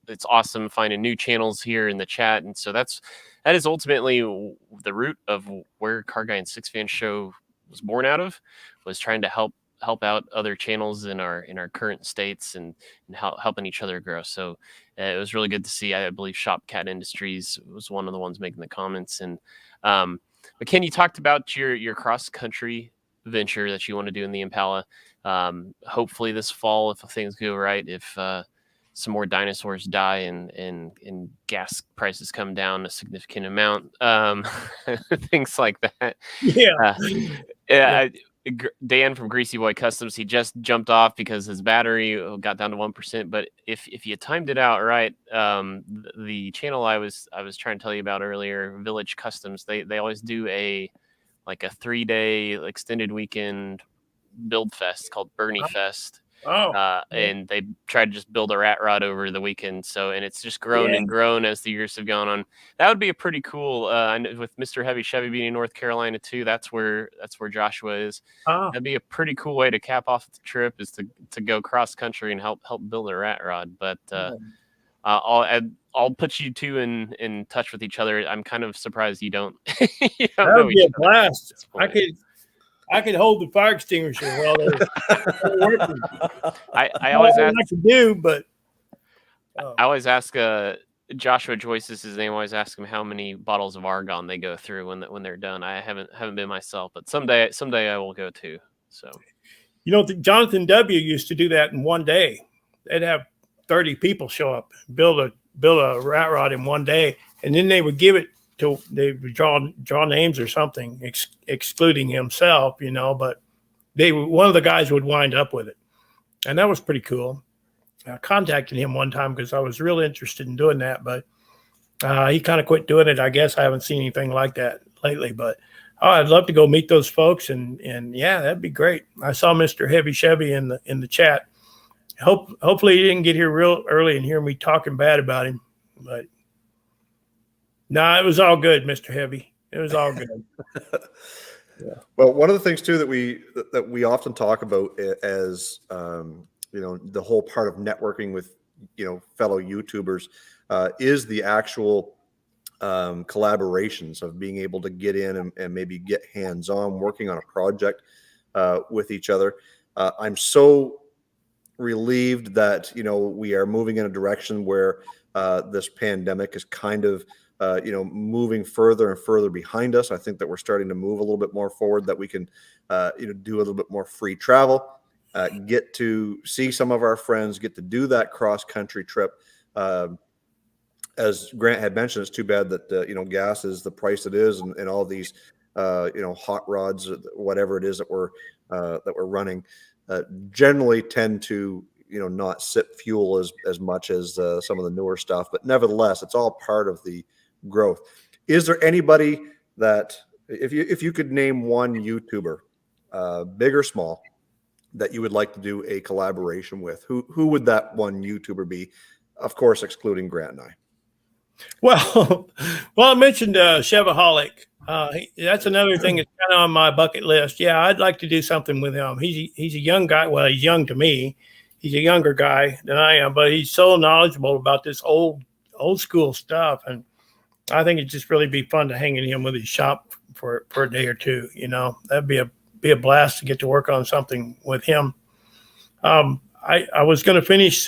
It's awesome finding new channels here in the chat. And so that is ultimately the root of where CARRGUY and SIXFAN show was born out of, was trying to help out other channels in our current states and helping each other grow. So it was really good to see. I believe Shop Cat Industries was one of the ones making the comments. And but Ken, you talked about your cross country venture that you want to do in the Impala. Hopefully this fall, if things go right, if some more dinosaurs die and gas prices come down a significant amount, things like that. Yeah. Dan from Greasy Boy Customs, he just jumped off because his battery got down to 1%. But if you timed it out right, the channel I was trying to tell you about earlier, Village Customs, they always do a 3-day extended weekend build fest called Bernie Fest. And they tried to just build a rat rod over the weekend. So, and it's just grown and grown as the years have gone on. That would be a pretty cool, with Mr. Heavy Chevy being in North Carolina too. That's where Joshua is. That'd be a pretty cool way to cap off the trip, is to go cross country and help build a rat rod. But I'll put you two in touch with each other. I'm kind of surprised you don't. You don't that would be a blast. I could hold the fire extinguisher while they're working. I always ask. I can do, but I always ask Joshua Joyce is his name. I always ask him how many bottles of argon they go through when they're done. I haven't been myself, but someday I will go too. So, Jonathan W. used to do that in one day. They'd have 30 people show up, build a rat rod in one day, and then they would give it. They would draw names or something, excluding himself, but one of the guys would wind up with it. And that was pretty cool. I contacted him one time because I was really interested in doing that, but he kind of quit doing it. I guess I haven't seen anything like that lately, but I'd love to go meet those folks. And yeah, that'd be great. I saw Mr. Heavy Chevy in the chat. Hopefully he didn't get here real early and hear me talking bad about him, but no, it was all good, Mr. Heavy. It was all good. Yeah. Well, one of the things too that we often talk about as the whole part of networking with fellow YouTubers is the actual collaborations of being able to get in and maybe get hands-on working on a project with each other. I'm so relieved that we are moving in a direction where this pandemic is kind of moving further and further behind us. I think that we're starting to move a little bit more forward, that we can do a little bit more free travel, get to see some of our friends, get to do that cross-country trip. As Grant had mentioned, it's too bad that gas is the price it is, and all these hot rods, whatever it is that we're running, generally tend to not sip fuel as much as some of the newer stuff. But nevertheless, it's all part of the growth. Is there anybody that, if you could name one YouTuber, big or small, that you would like to do a collaboration with, who would that one YouTuber be? Of course, excluding Grant and I. Well, I mentioned Chevaholic. That's another thing that's kind of on my bucket list. Yeah, I'd like to do something with him. He's a young guy. Well, he's young to me. He's a younger guy than I am, but he's so knowledgeable about this old school stuff, and I think it'd just really be fun to hang in him with his shop for a day or two. That'd be a blast to get to work on something with him. I was going to finish.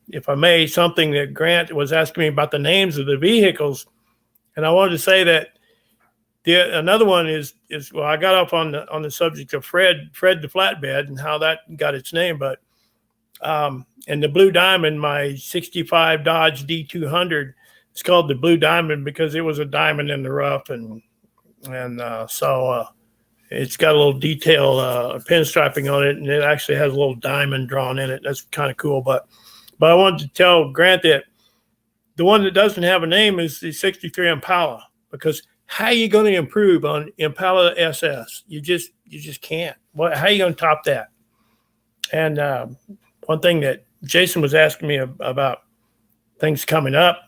If I may, something that Grant was asking me about the names of the vehicles. And I wanted to say that another one is well, I got off on the subject of Fred the flatbed and how that got its name. But, and the Blue Diamond, my 65 Dodge D200, it's called the Blue Diamond because it was a diamond in the rough. And so it's got a little detail, pinstriping on it. And it actually has a little diamond drawn in it. That's kind of cool. But I wanted to tell Grant that the one that doesn't have a name is the 63 Impala, because how are you going to improve on Impala SS? You just can't. How are you going to top that? And one thing that Jason was asking me about things coming up,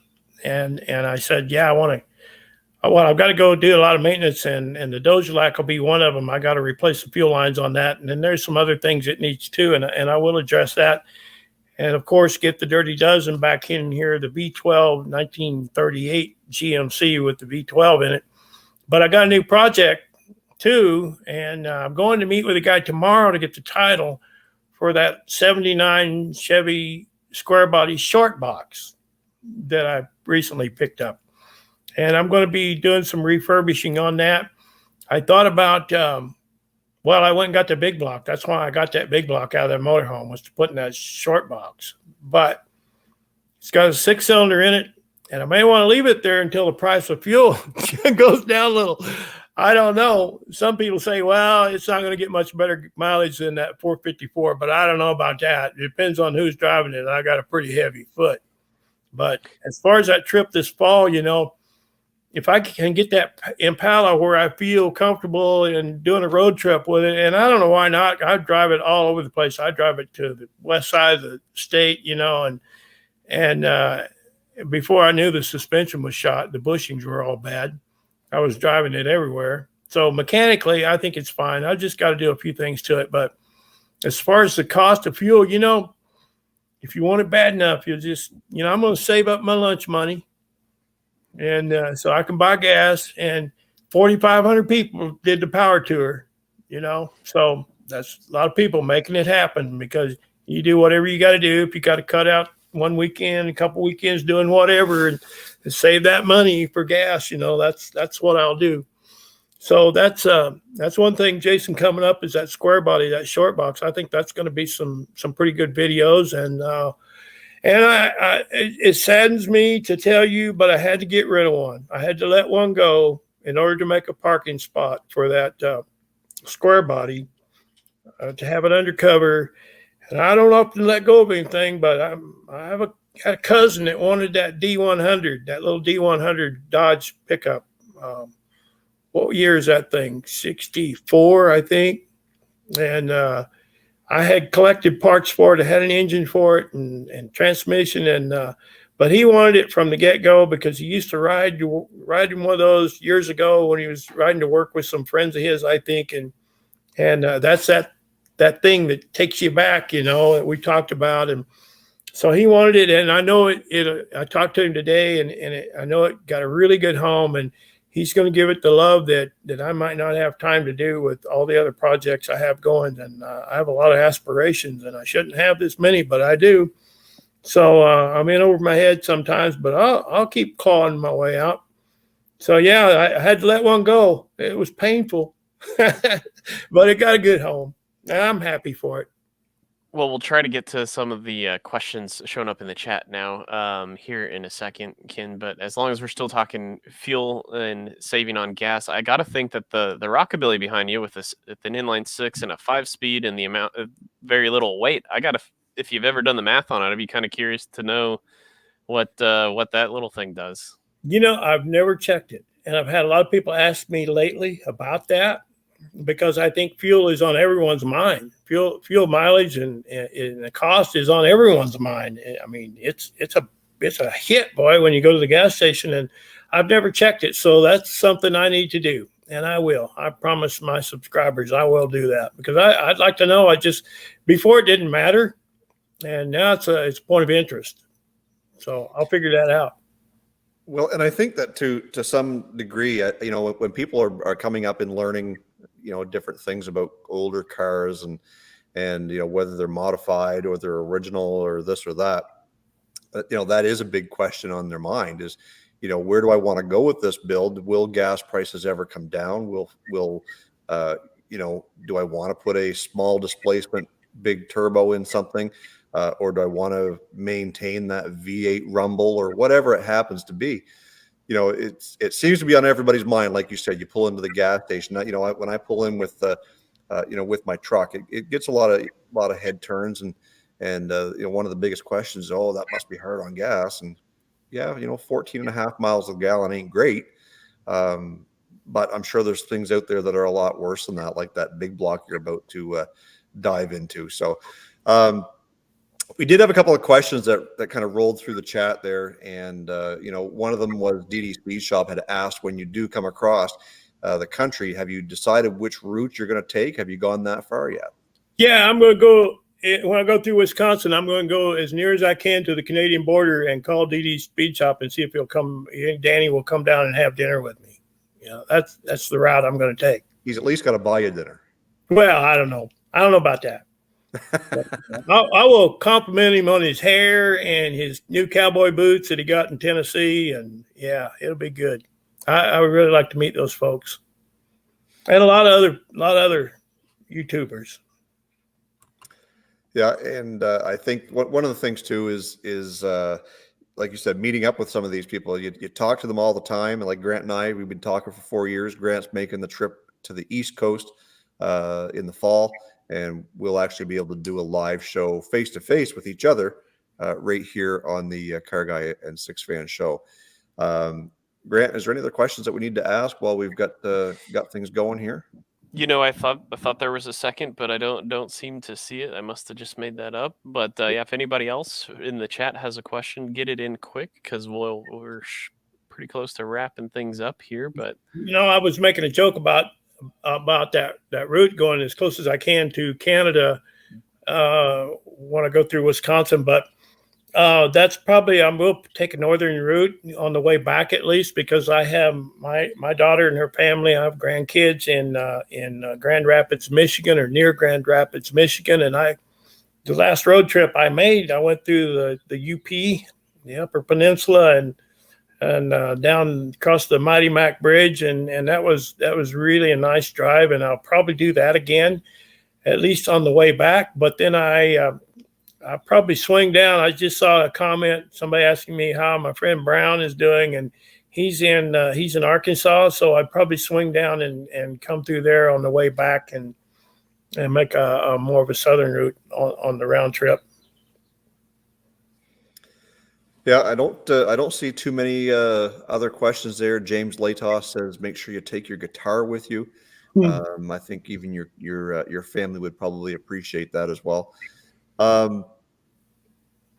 and I said, yeah, I've got to go do a lot of maintenance, and the Dojelac will be one of them. I got to replace the fuel lines on that, and then there's some other things it needs too, and I will address that. And, of course, get the Dirty Dozen back in here, the V12 1938 GMC with the V12 in it. But I got a new project, too, and I'm going to meet with a guy tomorrow to get the title for that 79 Chevy square body short box that I recently picked up. And I'm going to be doing some refurbishing on that. I thought about well, I went and got the big block. That's why I got that big block out of that motorhome, was to put in that short box. But it's got a 6-cylinder in it, and I may want to leave it there until the price of fuel goes down a little. I don't know. Some people say, well, it's not going to get much better mileage than that 454, but I don't know about that. It depends on who's driving it. I got a pretty heavy foot. But as far as that trip this fall, if I can get that Impala where I feel comfortable in doing a road trip with it, and I don't know why not. I drive it all over the place. I drive it to the west side of the state, and before I knew the suspension was shot, the bushings were all bad. I was driving it everywhere. So mechanically, I think it's fine. I just got to do a few things to it. But as far as the cost of fuel, if you want it bad enough, you'll just, I'm going to save up my lunch money. And so I can buy gas, and 4,500 people did the power tour, so that's a lot of people making it happen, because you do whatever you got to do. If you got to cut out one weekend, a couple weekends doing whatever, and save that money for gas, that's what I'll do. So that's one thing, Jason, coming up is that square body, that short box. I think that's going to be some pretty good videos, and it saddens me to tell you, but I had to get rid of one. I had to let one go in order to make a parking spot for that square body, to have it undercover. And I don't often let go of anything, but I have a cousin that wanted that D100, that little D100 Dodge pickup. What year is that thing? 64, I think. And I had collected parts for it. I had an engine for it and transmission. but he wanted it from the get-go because he used to ride in one of those years ago when he was riding to work with some friends of his, I think, and that's that thing that takes you back, that we talked about. And so he wanted it, and I know it. I talked to him today, and I know it got a really good home, and he's going to give it the love that I might not have time to do with all the other projects I have going. And I have a lot of aspirations, and I shouldn't have this many, but I do. So I'm in over my head sometimes, but I'll keep clawing my way out. So yeah, I had to let one go. It was painful, but it got a good home. And I'm happy for it. Well, we'll try to get to some of the questions showing up in the chat now here in a second, Ken. But as long as we're still talking fuel and saving on gas, I got to think that the rockabilly behind you with an inline 6 and a 5-speed and the amount of very little weight, if you've ever done the math on it, I'd be kind of curious to know what that little thing does. I've never checked it, and I've had a lot of people ask me lately about that, because I think fuel is on everyone's mind. Fuel mileage and the cost is on everyone's mind. I mean, it's a hit, boy, when you go to the gas station, and I've never checked it. So that's something I need to do, and I will. I promise my subscribers I will do that, because I'd like to know. Before it didn't matter, and now it's a point of interest. So I'll figure that out. Well, and I think that to some degree, when people are coming up and learning, different things about older cars and whether they're modified or they're original or this or that, that is a big question on their mind is, where do I want to go with this build? Will gas prices ever come down? Do I want to put a small displacement, big turbo in something? Or do I want to maintain that V8 rumble or whatever it happens to be? It seems to be on everybody's mind. Like you said, you pull into the gas station. When I pull in with with my truck, it gets a lot of head turns, and one of the biggest questions is, oh, that must be hard on gas. And yeah, 14.5 miles a gallon ain't great. But I'm sure there's things out there that are a lot worse than that, like that big block you're about to dive into. So, we did have a couple of questions that kind of rolled through the chat there. And, one of them was DD Speed Shop had asked, when you do come across the country, have you decided which route you're going to take? Have you gone that far yet? Yeah, I'm going to go. When I go through Wisconsin, I'm going to go as near as I can to the Canadian border and call DD Speed Shop and see if he'll come. Danny will come down and have dinner with me. That's the route I'm going to take. He's at least got to buy you dinner. Well, I don't know. I don't know about that. I will compliment him on his hair and his new cowboy boots that he got in Tennessee, and yeah, it'll be good. I would really like to meet those folks, and a lot of other YouTubers. Yeah, and I think one of the things too is like you said, meeting up with some of these people. You talk to them all the time, and like Grant and I, we've been talking for 4 years. Grant's making the trip to the East Coast in the fall. And we'll actually be able to do a live show face-to-face with each other right here on the CARRGUY and SIXFAN show. Grant, is there any other questions that we need to ask while we've got things going here? I thought there was a second, but I don't seem to see it. I must have just made that up. But yeah, if anybody else in the chat has a question, get it in quick, because we're pretty close to wrapping things up here. But I was making a joke about that route, going as close as I can to Canada when I go through Wisconsin, but that's probably, I will take a northern route on the way back, at least, because I have my daughter and her family. I have grandkids in Grand Rapids, Michigan, or near Grand Rapids, Michigan, and the last road trip I made, I went through the UP, the Upper Peninsula, and down across the Mighty Mac Bridge, and that was really a nice drive, and I'll probably do that again, at least on the way back. But then I probably swing down. I just saw a comment, somebody asking me how my friend Brown is doing, and he's in Arkansas, so I'd probably swing down and come through there on the way back and make a more of a southern route on the round trip. Yeah, I don't see too many other questions there. James Latos says, make sure you take your guitar with you. I think even your family would probably appreciate that as well. Ken,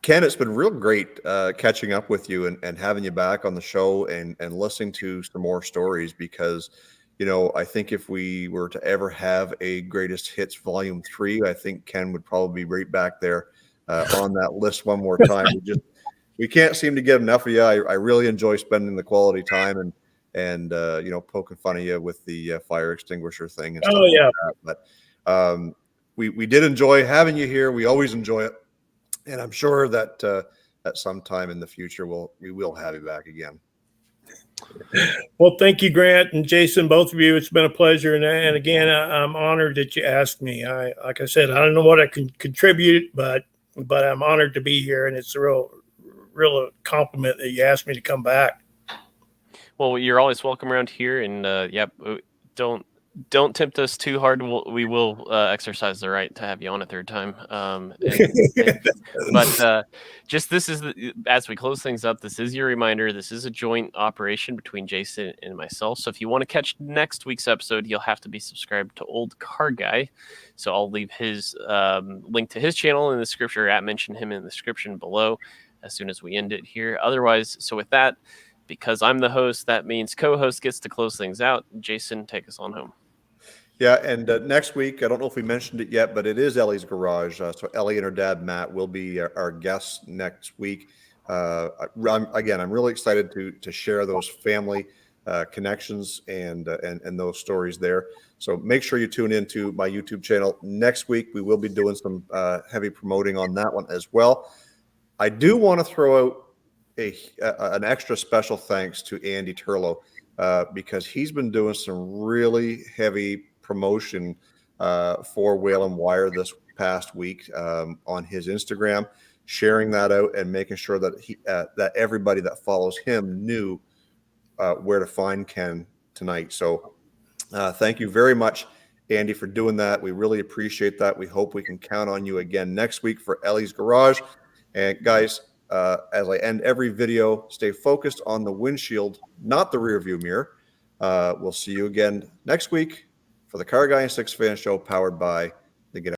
Ken, it's been real great catching up with you and having you back on the show and listening to some more stories because, you know, I think if we were to ever have a Greatest Hits Volume 3, I think Ken would probably be right back there on that list one more time. We can't seem to get enough of you. I really enjoy spending the quality time and you know, poking fun of you with the fire extinguisher thing and stuff like that. But we did enjoy having you here. We always enjoy it. And I'm sure that at some time in the future, we will have you back again. Well, thank you, Grant and Jason, both of you. It's been a pleasure. And again, I'm honored that you asked me. Like I said, I don't know what I can contribute, but I'm honored to be here. And it's a real compliment that you asked me to come back. Well, you're always welcome around here. And don't tempt us too hard. We will exercise the right to have you on a third time. But just this is as we close things up. This is your reminder. This is a joint operation between Jason and myself. So if you want to catch next week's episode, you'll have to be subscribed to Old Car Guy. So I'll leave his link to his channel in the description, or mention him in the description below as soon as we end it here. Otherwise, so with that, because I'm the host, that means co-host gets to close things out. Jason, take us on home. Yeah, and next week, I don't know if we mentioned it yet, but it is Ellie's Garage. So Ellie and her dad, Matt, will be our guests next week. I'm really excited to share those family connections and those stories there. So make sure you tune into my YouTube channel next week. We will be doing some heavy promoting on that one as well. I do want to throw out an extra special thanks to Andy Turlow because he's been doing some really heavy promotion for Waylon Wire this past week on his Instagram, sharing that out and making sure that that everybody that follows him knew where to find Ken tonight. So thank you very much, Andy, for doing that. We really appreciate that. We hope we can count on you again next week for Ellie's Garage. And guys, as I end every video, stay focused on the windshield, not the rear view mirror. We'll see you again next week for the Car Guy and SIXFAN show, powered by